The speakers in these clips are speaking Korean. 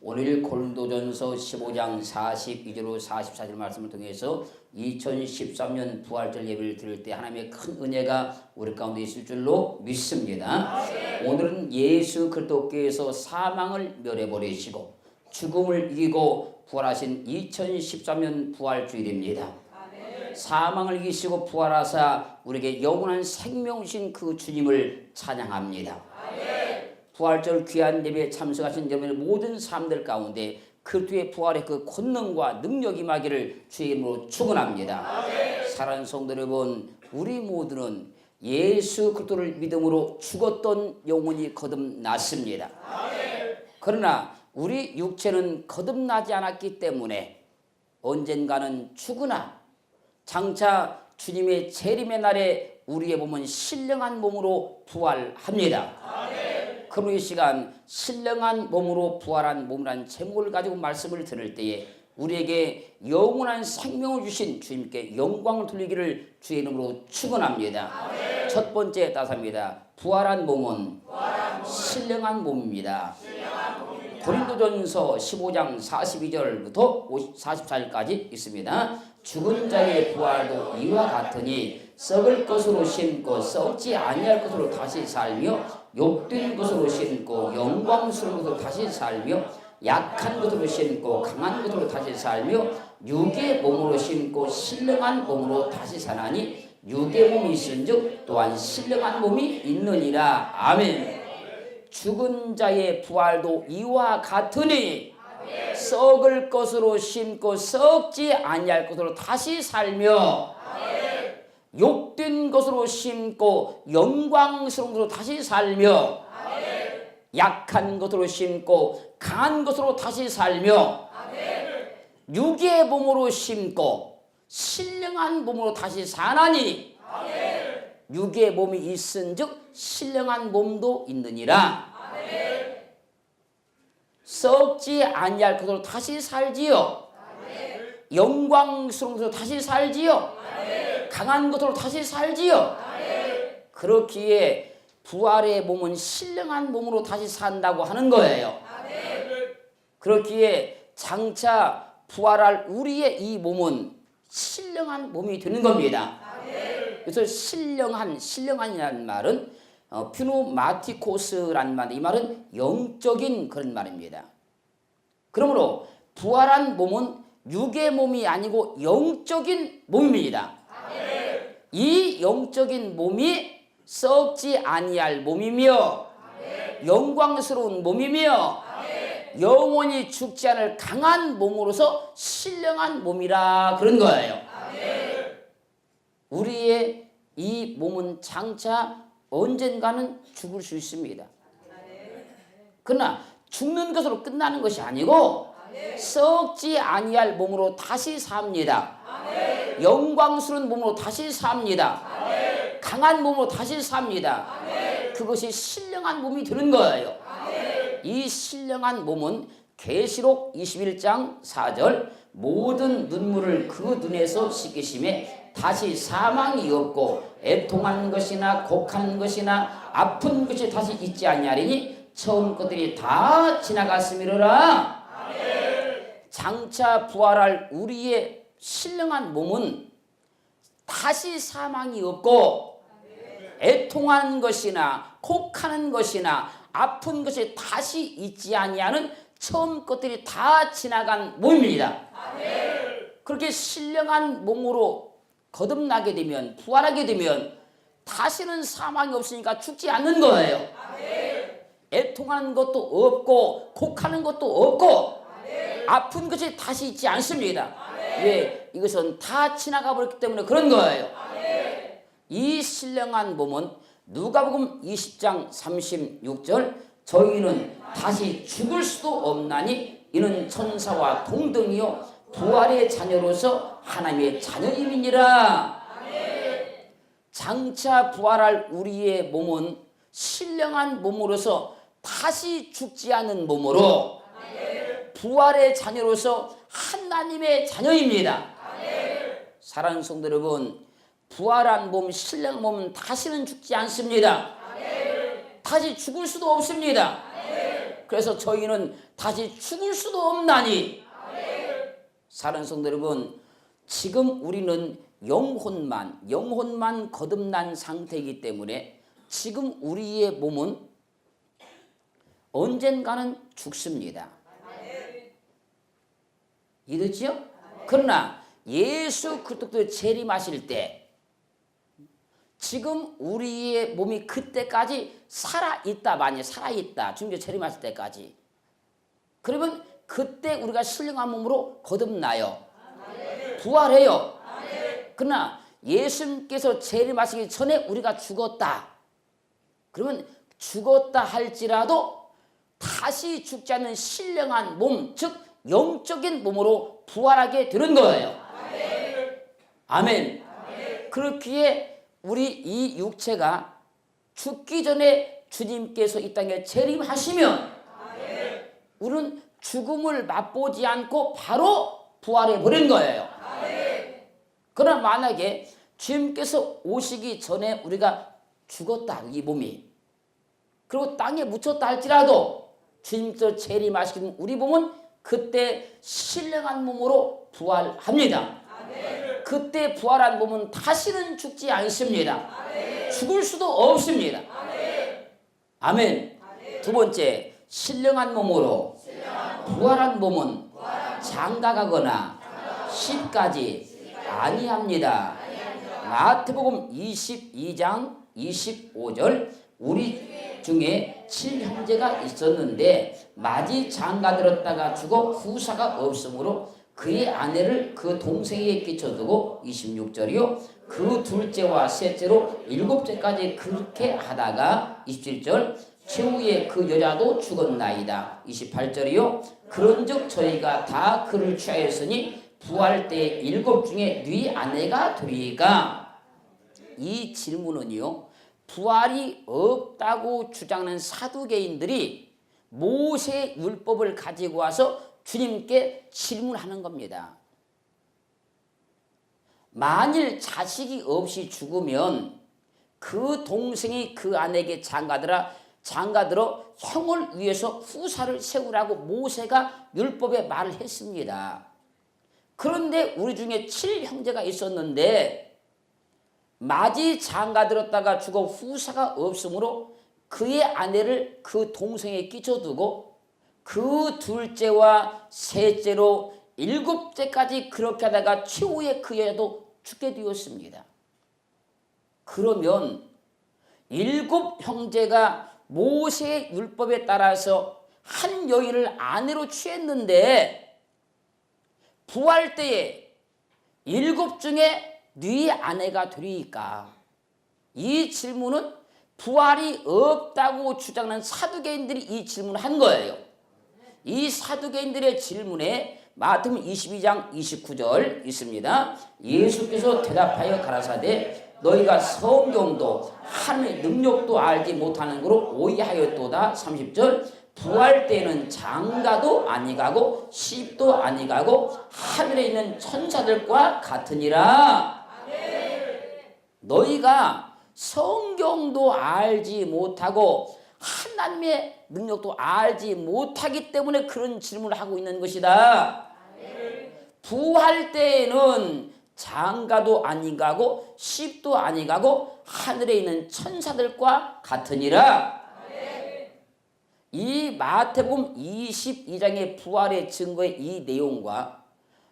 오늘 고린도전서 15장 42절로 44절 말씀을 통해서 2013년 부활절 예배를 드릴 때 하나님의 큰 은혜가 우리 가운데 있을 줄로 믿습니다. 오늘은 예수 그리스도께서 사망을 멸해버리시고 죽음을 이기고 부활하신 2013년 부활주일입니다. 사망을 이기시고 부활하사 우리에게 영원한 생명이신 그 주님을 찬양합니다. 부활절 귀한 예배에 참석하신 여러분의 모든 사람들 가운데 그리스도의 부활의 그 권능과 능력이 임하기를 주의 이름으로 축원합니다. 사랑하는 성도 여러분, 우리 모두는 예수 그리스도를 믿음으로 죽었던 영혼이 거듭났습니다. 그러나 우리 육체는 거듭나지 않았기 때문에 언젠가는 죽으나 장차 주님의 재림의 날에 우리의 몸은 신령한 몸으로 부활합니다. 그럼 이 시간 신령한 몸으로 부활한 몸이라는 제목을 가지고 말씀을 들을 때에 우리에게 영원한 생명을 주신 주님께 영광을 돌리기를 주의 이름으로 축원합니다. 첫 번째 따사입니다. 부활한 몸은 신령한 몸입니다. 고린도전서 15장 42절부터 44절까지 있습니다. 죽은 자의 부활도 이와 같으니 썩을 것으로 심고 썩지 아니할 것으로 다시 살며 욕된 것으로 심고 영광스러운 것으로 다시 살며 약한 것으로 심고 강한 것으로 다시 살며 육의 몸으로 심고 신령한 몸으로 다시 사나니 육의 몸이 있은즉 또한 신령한 몸이 있느니라. 아멘. 죽은 자의 부활도 이와 같으니 썩을 것으로 심고 썩지 아니할 것으로 다시 살며 욕된 것으로 심고 영광스러운 것으로 다시 살며 약한 것으로 심고 강한 것으로 다시 살며 육의 몸으로 심고 신령한 몸으로 다시 사나니 육의 몸이 있은즉 신령한 몸도 있느니라. 썩지 아니할 것으로 다시 살지요. 영광스러운 것으로 다시 살지요. 강한 것으로 다시 살지요. 그렇기에 부활의 몸은 신령한 몸으로 다시 산다고 하는 거예요. 그렇기에 장차 부활할 우리의 이 몸은 신령한 몸이 되는 겁니다. 그래서 신령한이라는 말은 퓨노마티코스라는 말, 이 말은 영적인 그런 말입니다. 그러므로 부활한 몸은 육의 몸이 아니고 영적인 몸입니다. 이 영적인 몸이 썩지 아니할 몸이며 영광스러운 몸이며 영원히 죽지 않을 강한 몸으로서 신령한 몸이라 그런 거예요. 우리의 이 몸은 장차 언젠가는 죽을 수 있습니다. 그러나 죽는 것으로 끝나는 것이 아니고 썩지 아니할 몸으로 다시 삽니다. 영광스러운 몸으로 다시 삽니다. 강한 몸으로 다시 삽니다. 그것이 신령한 몸이 되는 거예요. 이 신령한 몸은 계시록 21장 4절 모든 눈물을 그 눈에서 씻기심에 다시 사망이 없고 애통하는 것이나 곡하는 것이나 아픈 것이 다시 있지 아니하리니 처음 것들이 다 지나갔음이로라. 장차 부활할 우리의 신령한 몸은 다시 사망이 없고 애통하는 것이나 곡하는 것이나 아픈 것이 다시 있지 아니하는 처음 것들이 다 지나간 몸입니다. 그렇게 신령한 몸으로 거듭나게 되면 부활하게 되면 다시는 사망이 없으니까 죽지 않는 거예요. 애통하는 것도 없고 곡하는 것도 없고 아픈 것이 다시 있지 않습니다. 왜? 이것은 다 지나가 버렸기 때문에 그런 거예요. 이 신령한 몸은 누가복음 20장 36절 저희는 다시 죽을 수도 없나니 이는 천사와 동등이요 부활의 자녀로서 하나님의 자녀임이니라. 장차 부활할 우리의 몸은 신령한 몸으로서 다시 죽지 않는 몸으로 부활의 자녀로서 하나님의 자녀입니다. 사랑하는 성도 여러분, 부활한 몸, 신령한 몸은 다시는 죽지 않습니다. 다시 죽을 수도 없습니다. 그래서 저희는 다시 죽을 수도 없나니. 사랑하는 성도 여러분, 지금 우리는 영혼만 거듭난 상태이기 때문에 지금 우리의 몸은 언젠가는 죽습니다. 이해되지요? 그러나 예수 그리스도 재림하실 때 지금 우리의 몸이 그때까지 살아있다, 만약 살아있다, 주님께서 재림하실 때까지, 그러면 그때 우리가 신령한 몸으로 거듭나요. 부활해요. 그러나 예수님께서 재림하시기 전에 우리가 죽었다. 그러면 죽었다 할지라도 다시 죽지 않는 신령한 몸, 즉 영적인 몸으로 부활하게 되는 거예요. 아멘. 그렇기에 우리 이 육체가 죽기 전에 주님께서 이 땅에 재림하시면 우리는 죽음을 맛보지 않고 바로 부활해 버린 거예요. 그러나 만약에 주님께서 오시기 전에 우리가 죽었다, 이 몸이, 그리고 땅에 묻혔다 할지라도 주님께서 재림하시면 우리 몸은 그때 신령한 몸으로 부활합니다. 그때 부활한 몸은 다시는 죽지 않습니다. 죽을 수도 없습니다. 아멘. 두 번째, 신령한 몸으로 부활한 몸은 장가가거나 시집가지 아니합니다. 마태복음 22장 25절, 우리 중에 7형제가 있었는데 마지 장가들었다가 죽어 후사가 없으므로 그의 아내를 그 동생에게 끼쳐두고, 26절이요, 그 둘째와 셋째로 일곱째까지 그렇게 하다가, 27절, 최후에 그 여자도 죽었나이다. 28절이요, 그런즉 저희가 다 그를 취하였으니 부활 때 일곱 중에 네 아내가 되리이까. 이 질문은요, 부활이 없다고 주장하는 사두개인들이 모세의 율법을 가지고 와서 주님께 질문하는 겁니다. 만일 자식이 없이 죽으면 그 동생이 그 아내에게 장가들어 형을 위해서 후사를 세우라고 모세가 율법에 말을 했습니다. 그런데 우리 중에 7형제가 있었는데 마지 장가들었다가 죽어 후사가 없으므로 그의 아내를 그 동생에 끼쳐두고 그 둘째와 셋째로 일곱째까지 그렇게 하다가 최후에 그 여자도 죽게 되었습니다. 그러면 일곱 형제가 모세의 율법에 따라서 한 여인을 아내로 취했는데 부활 때에 일곱 중에 네 아내가 되리이까. 이 질문은 부활이 없다고 주장하는 사두개인들이 이 질문을 한 거예요. 이 사두개인들의 질문에 마태복음 22장 29절 있습니다. 예수께서 대답하여 가라사대 너희가 성경도 하나님의 능력도 알지 못하는 거로 오해하였도다. 30절, 부활 때에는 장가도 아니가고 시집도 아니가고 하늘에 있는 천사들과 같으니라. 너희가 성경도 알지 못하고 하나님의 능력도 알지 못하기 때문에 그런 질문을 하고 있는 것이다. 부활 때에는 장가도 아니가고 시집도 아니가고 하늘에 있는 천사들과 같으니라. 이 마태복음 22장의 부활의 증거의 이 내용과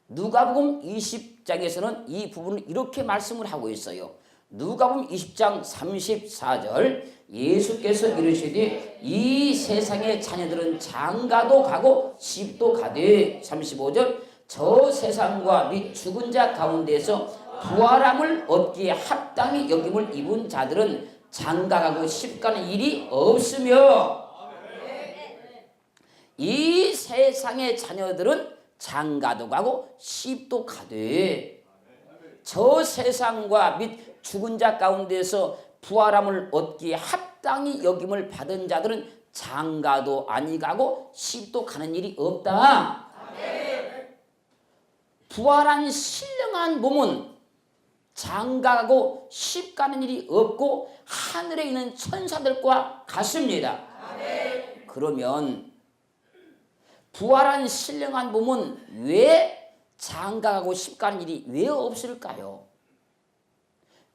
누가복음 20장에서는 이 부분을 이렇게 말씀을 하고 있어요. 누가복음 20장 34절, 예수께서 이르시되 이 세상의 자녀들은 장가도 가고 시집도 가되, 35절, 저 세상과 및 죽은 자 가운데에서 부활함을 얻기에 합당히 여김을 입은 자들은 장가가고 시집가는 일이 없으며 이 세상의 자녀들은 장가도 가고 시집도 가되 저 세상과 및 죽은 자 가운데서 부활함을 얻기에 합당히 여김을 받은 자들은 장가도 아니가고 시집도 가는 일이 없다. 부활한 신령한 몸은 장가가고 시집 가는 일이 없고 하늘에 있는 천사들과 같습니다. 그러면 부활한 신령한 몸은 왜 장가가고 십가는 일이 왜 없을까요?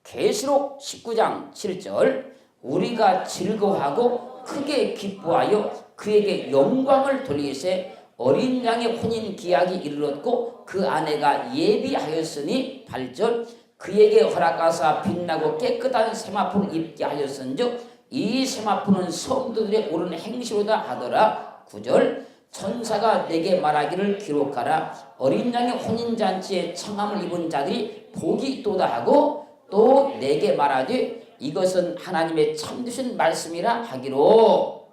계시록 19장 7절 우리가 즐거워하고 크게 기뻐하여 그에게 영광을 돌리세 어린 양의 혼인 기약이 이르렀고 그 아내가 예비하였으니 8절 그에게 허락하사 빛나고 깨끗한 세마포를 입게 하였은즉 이 세마포는 성도들의 옳은 행실로다 하더라. 9절 천사가 내게 말하기를 기록하라 어린 양의 혼인잔치에 청함을 입은 자들이 복이 있도다 하고 또 내게 말하되 이것은 하나님의 참되신 말씀이라 하기로.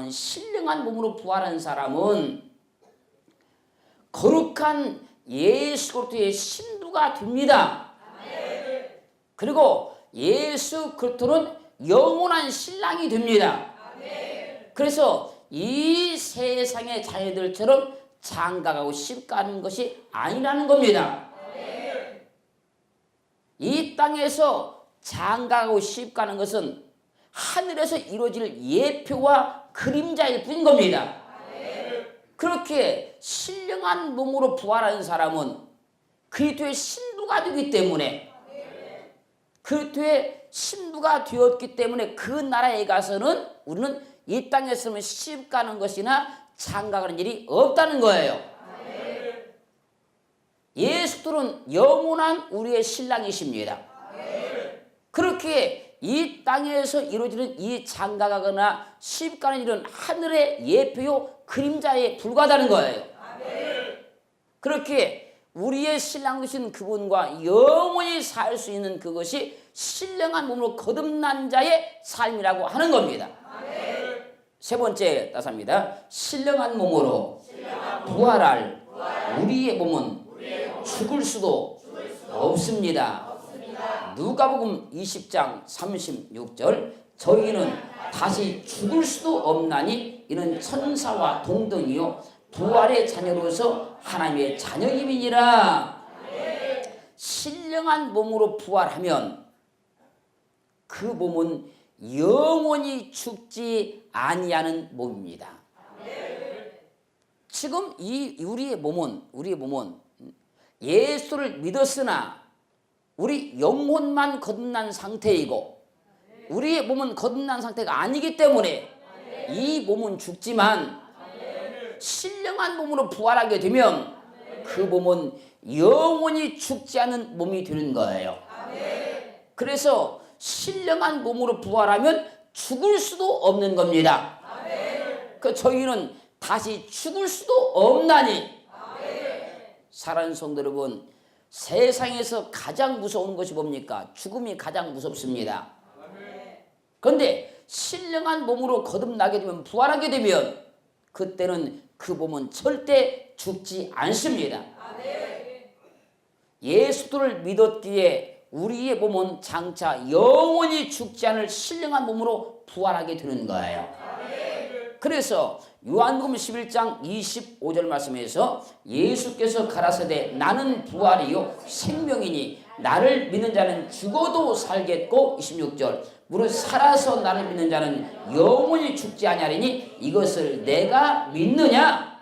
신령한 몸으로 부활한 사람은 거룩한 예수 그리스도의 신부가 됩니다. 그리고 예수 그리스도는 영원한 신랑이 됩니다. 그래서 이 세상의 자녀들처럼 장가가고 시집가는 것이 아니라는 겁니다. 이 땅에서 장가가고 시집가는 것은 하늘에서 이루어질 예표와 그림자일 뿐인 겁니다. 그렇게 신령한 몸으로 부활한 사람은 그리스도의 신부가 되기 때문에 그리스도의 신부가 되었기 때문에 그 나라에 가서는 우리는 이 땅에서는 시집가는 것이나 장가가는 일이 없다는 거예요. 예수님은 영원한 우리의 신랑이십니다. 그렇게 이 땅에서 이루어지는 이 장가가거나 시집가는 일은 하늘의 예표요 그림자에 불과하다는 거예요. 그렇게 우리의 신랑 되신 그분과 영원히 살 수 있는 그것이 신령한 몸으로 거듭난 자의 삶이라고 하는 겁니다. 세 번째 따사입니다. 신령한 몸으로 부활할 우리의 몸은 죽을 수도 없습니다. 누가복음 20장 36절 저희는 다시 죽을 수도 없나니 이는 천사와 동등이요 부활의 자녀로서 하나님의 자녀임이니라. 신령한 몸으로 부활하면 그 몸은 영원히 죽지 아니하는 몸입니다. 지금 우리의 몸은 예수를 믿었으나 우리 영혼만 거듭난 상태이고 우리의 몸은 거듭난 상태가 아니기 때문에 이 몸은 죽지만 신령한 몸으로 부활하게 되면 그 몸은 영원히 죽지 않은 몸이 되는 거예요. 그래서 신령한 몸으로 부활하면 죽을 수도 없는 겁니다. 그 저희는 다시 죽을 수도 없나니. 사랑하는 성도 여러분, 세상에서 가장 무서운 것이 뭡니까? 죽음이 가장 무섭습니다. 그런데 신령한 몸으로 거듭나게 되면 부활하게 되면 그때는 그 몸은 절대 죽지 않습니다. 예수를 믿었기에 우리의 몸은 장차 영원히 죽지 않을 신령한 몸으로 부활하게 되는 거예요. 그래서 요한복음 11장 25절 말씀에서 예수께서 가라사대 나는 부활이요 생명이니 나를 믿는 자는 죽어도 살겠고 26절 무릇 살아서 나를 믿는 자는 영원히 죽지 아니하리니 이것을 내가 믿느냐?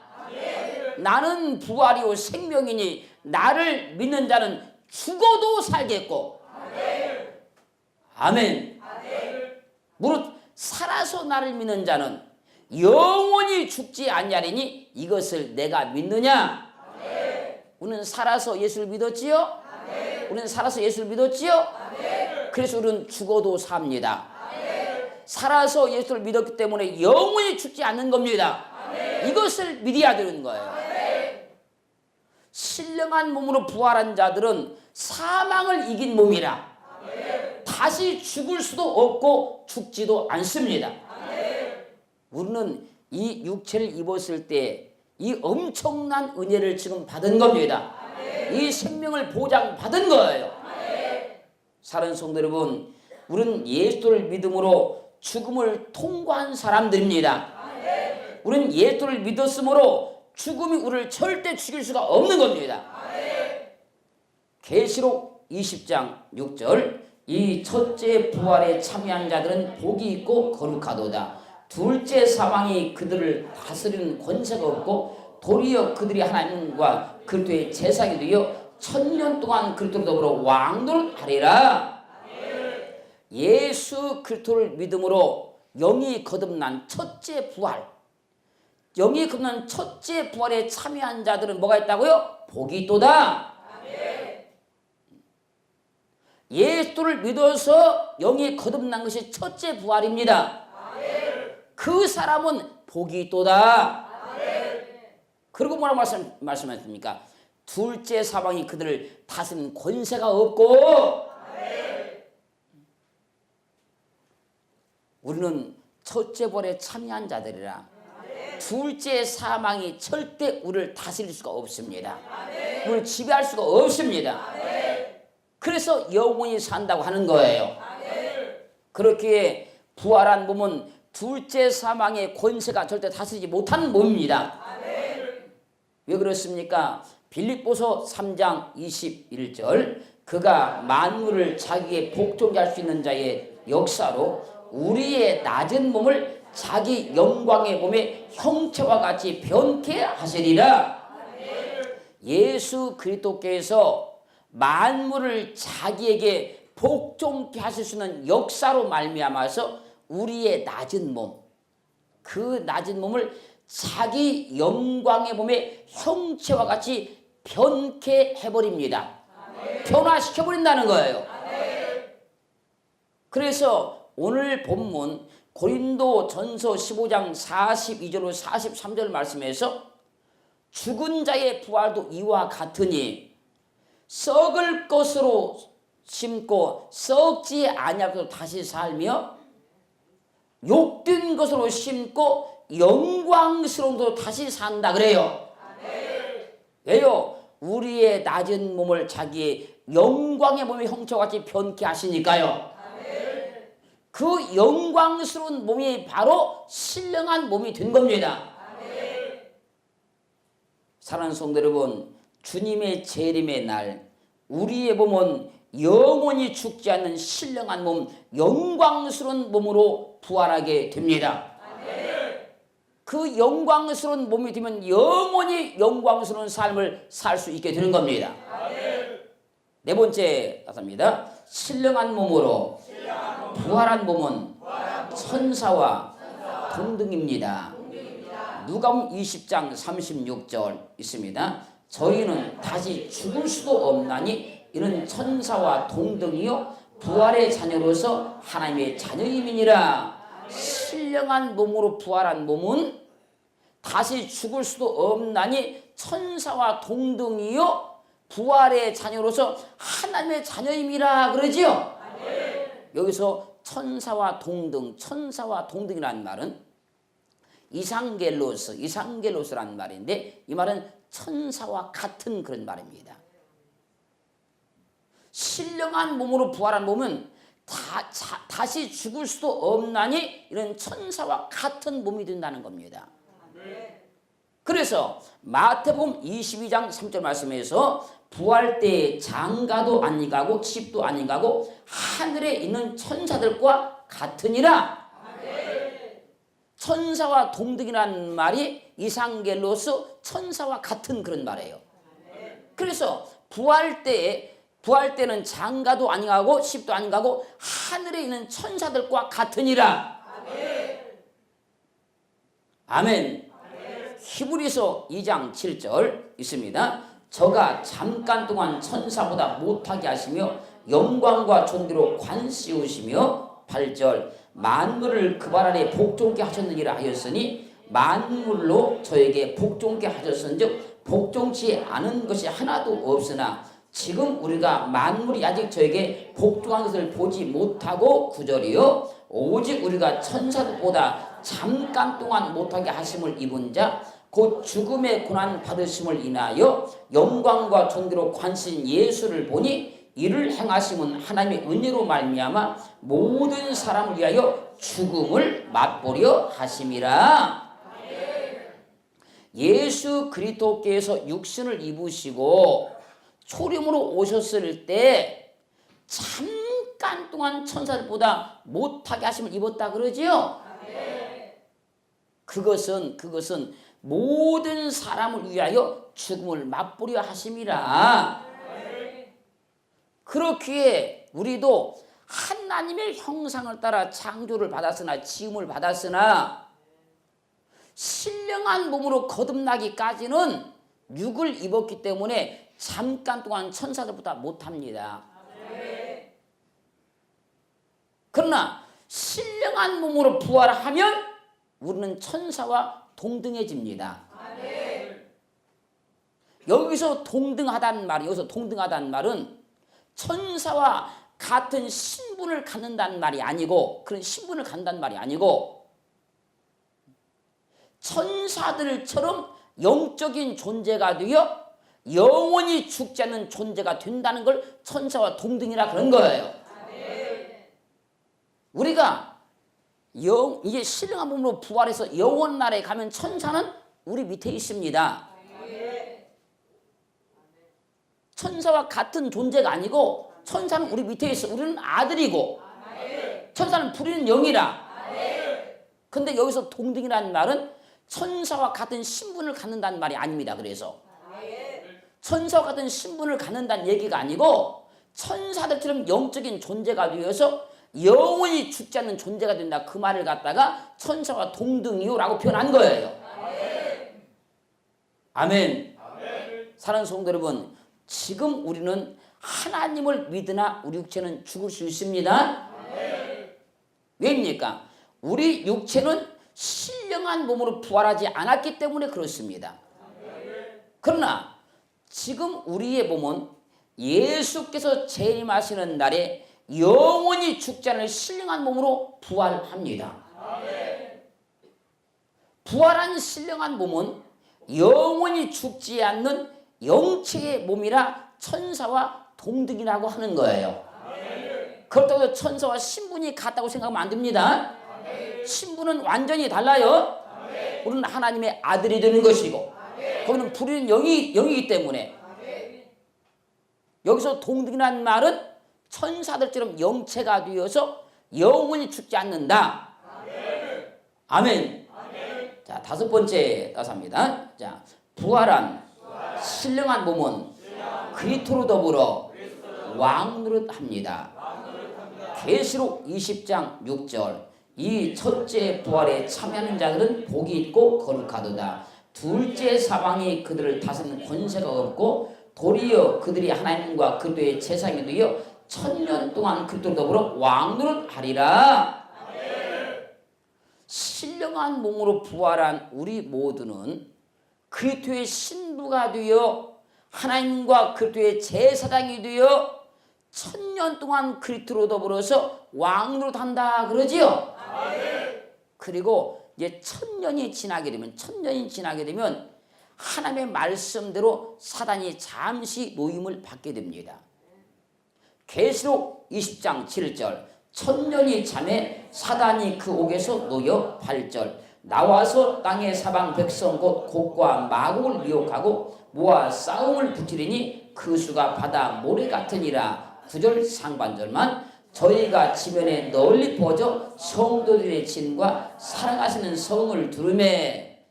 나는 부활이요 생명이니 나를 믿는 자는 죽어도 살겠고 아멘. 무릇 살아서 나를 믿는 자는 영원히 죽지 아니하리니 이것을 내가 믿느냐? 우리는 살아서 예수를 믿었지요? 우리는 살아서 예수를 믿었지요? 그래서 우리는 죽어도 삽니다. 살아서 예수를 믿었기 때문에 영원히 죽지 않는 겁니다. 이것을 믿어야 되는 거예요. 신령한 몸으로 부활한 자들은 사망을 이긴 몸이라 다시 죽을 수도 없고 죽지도 않습니다. 우리는 이 육체를 입었을 때 이 엄청난 은혜를 지금 받은 겁니다. 이 생명을 보장받은 거예요. 사랑하는 성도 여러분, 우리는 예수를 믿음으로 죽음을 통과한 사람들입니다. 우리는 예수를 믿었으므로 죽음이 우리를 절대 죽일 수가 없는 겁니다. 계시록 20장 6절 이 첫째 부활에 참여한 자들은 복이 있고 거룩하도다. 둘째 사망이 그들을 다스리는 권세가 없고 도리어 그들이 하나님과 그리스도의 제사장이 되어 1000년 동안 그리스도로 더불어 왕노릇하리라. 예수 그리스도를 믿음으로 영이 거듭난 첫째 부활, 영이 거듭난 첫째 부활에 참여한 자들은 뭐가 있다고요? 복이 있도다. 예수를 믿어서 영이 거듭난 것이 첫째 부활입니다. 그 사람은 복이 있도다. 그리고 뭐라고 말씀하십니까? 둘째 사방이 그들을 다스리는 권세가 없고, 우리는 첫째 부활에 참여한 자들이라 둘째 사망이 절대 우리를 다스릴 수가 없습니다. 우리를 지배할 수가 없습니다. 그래서 영원히 산다고 하는 거예요. 그렇게 부활한 몸은 둘째 사망의 권세가 절대 다스리지 못하는 몸입니다. 왜 그렇습니까? 빌립보서 3장 21절, 그가 만물을 자기의 복종케 할 수 있는 자의 역사로 우리의 낮은 몸을 자기 영광의 몸의 형체와 같이 변케 하시리라. 예수 그리스도께서 만물을 자기에게 복종케 하실 수 있는 역사로 말미암아서 우리의 낮은 몸, 그 낮은 몸을 자기 영광의 몸의 형체와 같이 변케 해버립니다. 변화시켜버린다는 거예요. 그래서 오늘 본문 고린도전서 15장 42절로 43절 말씀에서 죽은 자의 부활도 이와 같으니 썩을 것으로 심고 썩지 아니할 것으로 다시 살며 욕된 것으로 심고 영광스러운 것으로 다시 산다 그래요. 왜요? 우리의 낮은 몸을 자기의 영광의 몸의 형체와 같이 변케 하시니까요. 그 영광스러운 몸이 바로 신령한 몸이 된 겁니다. 사랑하는 성도 여러분, 주님의 재림의 날 우리의 몸은 영원히 죽지 않는 신령한 몸, 영광스러운 몸으로 부활하게 됩니다. 그 영광스러운 몸이 되면 영원히 영광스러운 삶을 살 수 있게 되는 겁니다. 네 번째 답입니다. 신령한 몸으로 부활한 몸은 천사와 동등입니다. 누가복음 20장 36절 있습니다. 저희는 다시 죽을 수도 없나니 이는 천사와 동등이요 부활의 자녀로서 하나님의 자녀임이니라. 신령한 몸으로 부활한 몸은 다시 죽을 수도 없나니 천사와 동등이요 부활의 자녀로서 하나님의 자녀임이라 그러지요. 여기서 천사와 동등이라는 말은 이상겔로스라는 말인데, 이 말은 천사와 같은 그런 말입니다. 신령한 몸으로 부활한 몸은 다시 죽을 수도 없나니 이런 천사와 같은 몸이 된다는 겁니다. 그래서 마태복음 22장 3절 말씀에서 부활 때에 장가도 아니가고 집도 아니가고 하늘에 있는 천사들과 같으니라. 천사와 동등이라는 말이 이상겔로스, 천사와 같은 그런 말이에요. 그래서 부활 때는 장가도 아니가고 집도 아니가고 하늘에 있는 천사들과 같으니라. 아멘. 히브리서 2장 7절 있습니다. 저가 잠깐 동안 천사보다 못하게 하시며 영광과 존귀로 관씌우시며 8절 만물을 그 발 아래 복종케 하셨느니라 하였으니 만물로 저에게 복종케 하셨은즉 복종치 않은 것이 하나도 없으나 지금 우리가 만물이 아직 저에게 복종한 것을 보지 못하고 9절이요 오직 우리가 천사들보다 잠깐 동안 못하게 하심을 입은 자 곧 죽음의 고난 받으심을 인하여 영광과 존귀로 관신 예수를 보니 이를 행하심은 하나님의 은혜로 말미암아 모든 사람을 위하여 죽음을 맛보려 하심이라. 예수 그리스도께서 육신을 입으시고 초림으로 오셨을 때 잠깐 동안 천사들보다 못하게 하심을 입었다 그러지요. 그것은 모든 사람을 위하여 죽음을 맛보려 하심이라. 그렇기에 우리도 하나님의 형상을 따라 창조를 받았으나 지음을 받았으나 신령한 몸으로 거듭나기까지는 육을 입었기 때문에 잠깐 동안 천사들보다 못합니다. 그러나 신령한 몸으로 부활하면 우리는 천사와 동등해집니다. 여기서 동등하다는 말은 천사와 같은 신분을 갖는다는 말이 아니고, 그런 신분을 갖는다는 말이 아니고, 천사들처럼 영적인 존재가 되어 영원히 죽지 않는 존재가 된다는 걸 천사와 동등이라 그런 거예요. 우리가 이게 신령한 몸으로 부활해서 영원 나라에 가면 천사는 우리 밑에 있습니다. 천사와 같은 존재가 아니고 천사는 우리 밑에 있어. 우리는 아들이고 천사는 부리는 영이라. 근데 여기서 동등이라는 말은 천사와 같은 신분을 갖는다는 말이 아닙니다. 그래서 천사와 같은 신분을 갖는다는 얘기가 아니고 천사들처럼 영적인 존재가 되어서 영원히 죽지 않는 존재가 된다. 그 말을 갖다가 천사와 동등이요라고 표현한 거예요. 아멘. 사랑하는 성도 여러분, 지금 우리는 하나님을 믿으나 우리 육체는 죽을 수 있습니다. 왜입니까? 우리 육체는 신령한 몸으로 부활하지 않았기 때문에 그렇습니다. 그러나 지금 우리의 몸은 예수께서 재림하시는 날에 영원히 죽지 않을 신령한 몸으로 부활합니다. 부활한 신령한 몸은 영원히 죽지 않는 영체의 몸이라 천사와 동등이라고 하는 거예요. 그렇다고 해서 천사와 신분이 같다고 생각하면 안 됩니다. 신분은 완전히 달라요. 우리는 하나님의 아들이 되는 것이고 거기는 부리는 영이기 때문에 여기서 동등이라는 말은 천사들처럼 영체가 되어서 영원히 죽지 않는다. 아멘. 자, 다섯 번째 따사입니다. 자, 부활한 신령한 몸은 그리스도로 더불어 왕노릇합니다. 계시록 20장 6절. 이 첫째 부활에 참여하는 자들은 복이 있고 거룩하도다. 둘째 사방이 그들을 다스리는 권세가 없고 도리어 그들이 하나님과 그리스도의 제사장이 되어 1000년 동안 그리스도로 더불어 왕노릇하리라. 신령한 몸으로 부활한 우리 모두는 그리스도의 신부가 되어 하나님과 그리스도의 제사장이 되어 1000년 동안 그리스도로 더불어서 왕노릇한다 그러지요. 그리고 이제 1000년이 지나게 되면 하나님의 말씀대로 사단이 잠시 노임을 받게 됩니다. 계시록 20장 7절. 1000년이 참에 사단이 그 옥에서 놓여 8절. 나와서 땅의 사방 백성 곧 곡과 마곡을 미혹하고 모아 싸움을 붙이리니 그 수가 바다 모래 같으니라. 9절 상반절만. 저희가 지면에 널리 퍼져 성도들의 진과 사랑하시는 성을 두르매.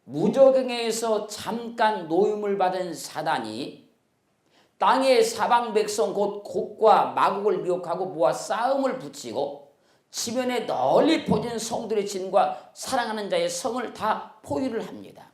무저갱에서 잠깐 노임을 받은 사단이 땅의 사방 백성 곧 곡과 마곡을 미혹하고 모아 싸움을 붙이고 지면에 널리 퍼진 성들의 진과 사랑하는 자의 성을 다 포위를 합니다.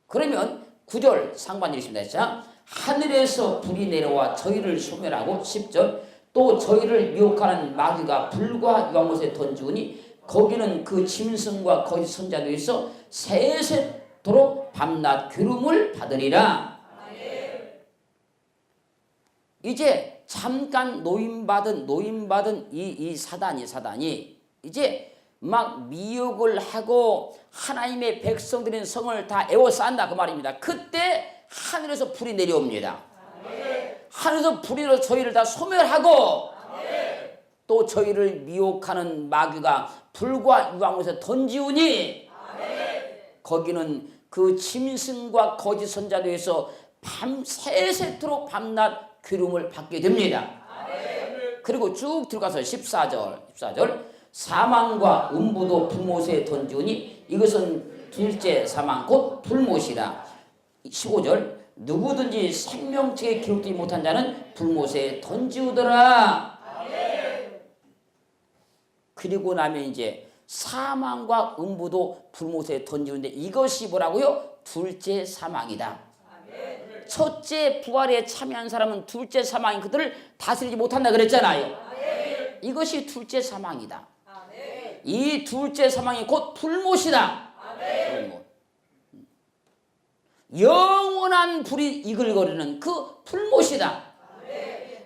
그러면 9절 상반절이 있습니다. 자, 하늘에서 불이 내려와 저희를 소멸하고 10절. 또 저희를 미혹하는 마귀가 불과 유황못에 던지우니 거기는 그 짐승과 거짓 선자도 있어 세세토록 밤낮 괴로움을 받으리라. 이제 잠깐 노임받은 이 사단이 이제 막 미혹을 하고 하나님의 백성들인 성을 다 에워싼다 그 말입니다. 그때 하늘에서 불이 내려옵니다. 하늘에서 불이 내려 저희를 다 소멸하고 또 저희를 미혹하는 마귀가 불과 유황못에 던지우니 거기는 그 짐승과 거짓 선자도에서 밤새새토록 밤낮 괴로움을 받게 됩니다. 그리고 쭉 들어가서 14절 사망과 음부도 불못에 던지우니 이것은 둘째 사망 곧 불못이라. 15절 누구든지 생명책에 기록되지 못한 자는 불못에 던지우더라. 그리고 나면 이제 사망과 음부도 불못에 던지는데 이것이 뭐라고요? 둘째 사망이다. 첫째 부활에 참여한 사람은 둘째 사망이 그들을 다스리지 못한다 그랬잖아요. 이것이 둘째 사망이다. 이 둘째 사망이 곧 불못이다. 불못. 영원한 불이 이글거리는 그 불못이다.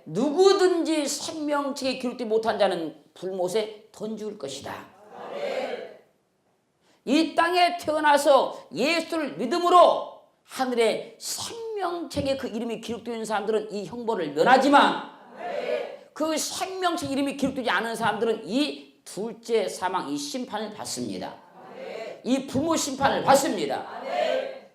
누구든지 생명책에 기록되지 못한 자는 불못에 던질 것이다. 이 땅에 태어나서 예수를 믿음으로 하늘의 생명책에 그 이름이 기록되어 있는 사람들은 이 형벌을 면하지만 그 생명책 이름이 기록되지 않은 사람들은 이 둘째 사망, 이 심판을 받습니다. 이 불못 심판을 받습니다.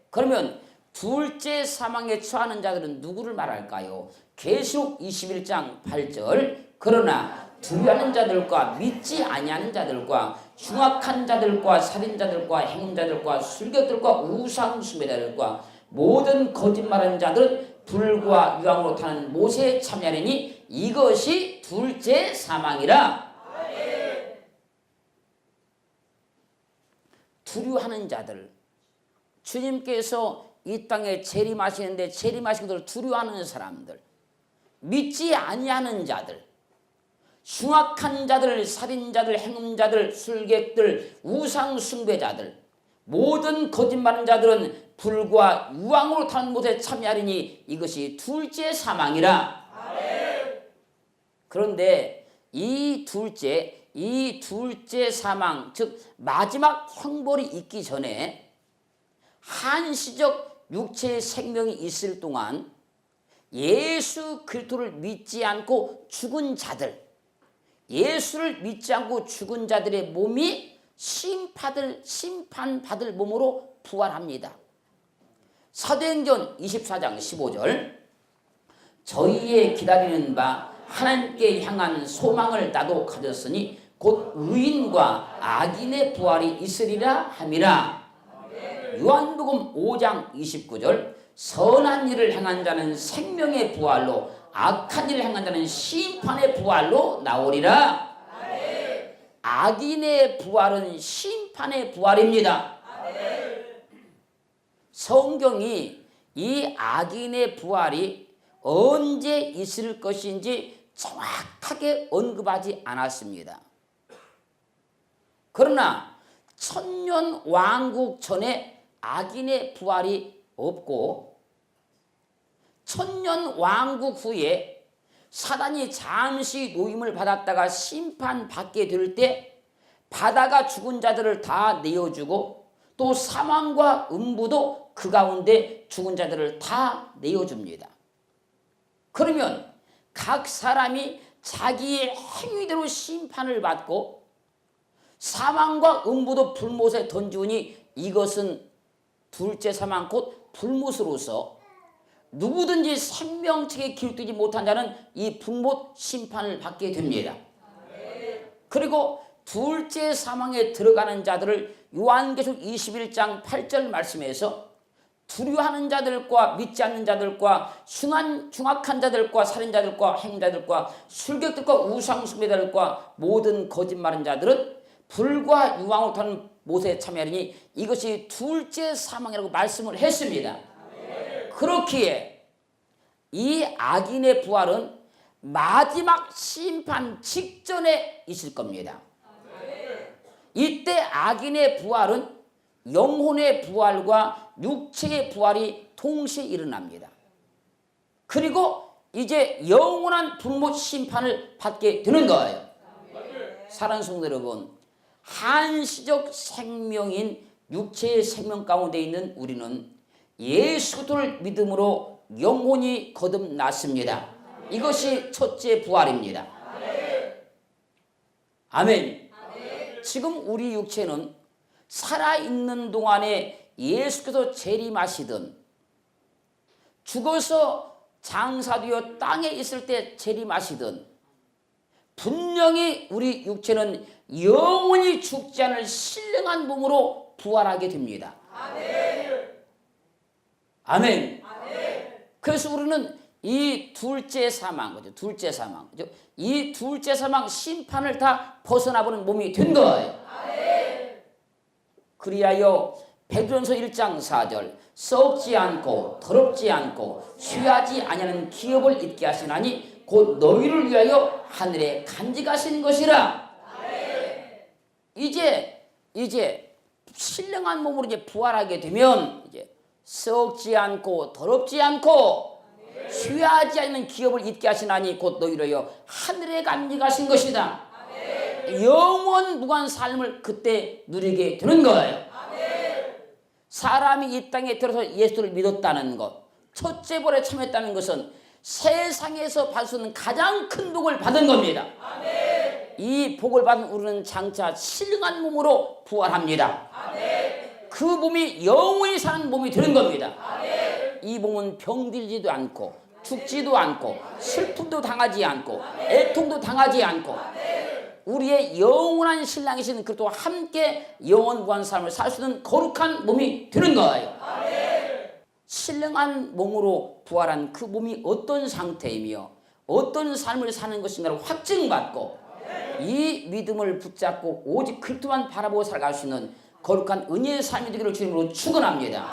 그러면 둘째 사망에 처하는 자들은 누구를 말할까요? 계시록 21장 8절 그러나 두려워하는 자들과 믿지 아니하는 자들과 흉악한 자들과 살인자들과 행음자들과 술객들과 우상숭배자들과 모든 거짓말하는 자들은 불과 유황으로 타는 못에 참여하리니 이것이 둘째 사망이라. 두려워하는 자들, 주님께서 이 땅에 재림하시는데 재림하신 것을 두려워하는 사람들, 믿지 아니하는 자들, 흉악한 자들, 살인자들, 행음자들, 술객들, 우상숭배자들, 모든 거짓말하는 자들은 불과 유황으로 타는 못에 참여하리니 이것이 둘째 사망이라. 그런데 이 둘째 사망, 즉 마지막 형벌이 있기 전에 한시적 육체의 생명이 있을 동안 예수 그리스도를 믿지 않고 죽은 자들, 예수를 믿지 않고 죽은 자들의 몸이 심판받을 몸으로 부활합니다. 사도행전 24장 15절 저희의 기다리는 바 하나님께 향한 소망을 나도 가졌으니 곧 의인과 악인의 부활이 있으리라 함이라. 요한복음 5장 29절 선한 일을 행한 자는 생명의 부활로 악한 일을 행한 자는 심판의 부활로 나오리라. 악인의 부활은 심판의 부활입니다. 성경이 이 악인의 부활이 언제 있을 것인지 정확하게 언급하지 않았습니다. 그러나 천년 왕국 전에 악인의 부활이 없고 천년 왕국 후에 사단이 잠시 노임을 받았다가 심판받게 될 때 바다가 죽은 자들을 다 내어주고 또 사망과 음부도 그 가운데 죽은 자들을 다 내어줍니다. 그러면 각 사람이 자기의 행위대로 심판을 받고 사망과 음부도 불못에 던지우니 이것은 둘째 사망 곧 불못으로서 누구든지 생명책에 기록되지 못한 자는 이 불못 심판을 받게 됩니다. 그리고 둘째 사망에 들어가는 자들을 요한계시록 21장 8절 말씀에서 두려워하는 자들과 믿지 않는 자들과 흉악한 자들과 살인자들과 행자들과 술객들과 우상숭배자들과 모든 거짓말하는 자들은 불과 유황으로 타는 못에 참여하리니 이것이 둘째 사망이라고 말씀을 했습니다. 그렇기에 이 악인의 부활은 마지막 심판 직전에 있을 겁니다. 이때 악인의 부활은 영혼의 부활과 육체의 부활이 동시에 일어납니다. 그리고 이제 영원한 불못 심판을 받게 되는 거예요. 사랑하는 성도 여러분, 한시적 생명인 육체의 생명 가운데 있는 우리는 예수 그리스도를 믿음으로 영혼이 거듭났습니다. 이것이 첫째 부활입니다. 아멘. 지금 우리 육체는 살아있는 동안에 예수께서 재림하시든 죽어서 장사되어 땅에 있을 때 재림하시든 분명히 우리 육체는 영원히 죽지 않을 신령한 몸으로 부활하게 됩니다. 아멘. 그래서 우리는 이 둘째 사망, 그죠? 둘째 사망, 그죠? 이 둘째 사망 심판을 다 벗어나보는 몸이 된 거예요. 그리하여 베드로전서 1장 4절 썩지 않고 더럽지 않고 취하지 아니하는 기업을 잊게 하시나니 곧 너희를 위하여 하늘에 간직하신 것이라. 이제 신령한 몸으로 이제 부활하게 되면 이제 썩지 않고 더럽지 않고 취하지 않는 기업을 잊게 하시나니 곧 너희를 위하여 하늘에 간직하신 것이다. 영원 무한 삶을 그때 누리게 되는 거예요. 사람이 이 땅에 들어서 예수를 믿었다는 것, 첫째 벌에 참였다는 것은 세상에서 받을 수 있는 가장 큰 복을 받은 겁니다. 이 복을 받은 우리는 장차 신령한 몸으로 부활합니다. 그 몸이 영원히 사는 몸이 되는 겁니다. 이 몸은 병들지도 않고 죽지도 않고 슬픔도 당하지 않고 애통도 당하지 않고 우리의 영원한 신랑이신 그리스도와 함께 영원무한 삶을 살 수 있는 거룩한 몸이 되는 거예요. 신령한 몸으로 부활한 그 몸이 어떤 상태이며 어떤 삶을 사는 것인가를 확증받고 이 믿음을 붙잡고 오직 그리스도만 바라보고 살아갈 수 있는 거룩한 은혜의 삶이 되기를 주님으로 축원합니다.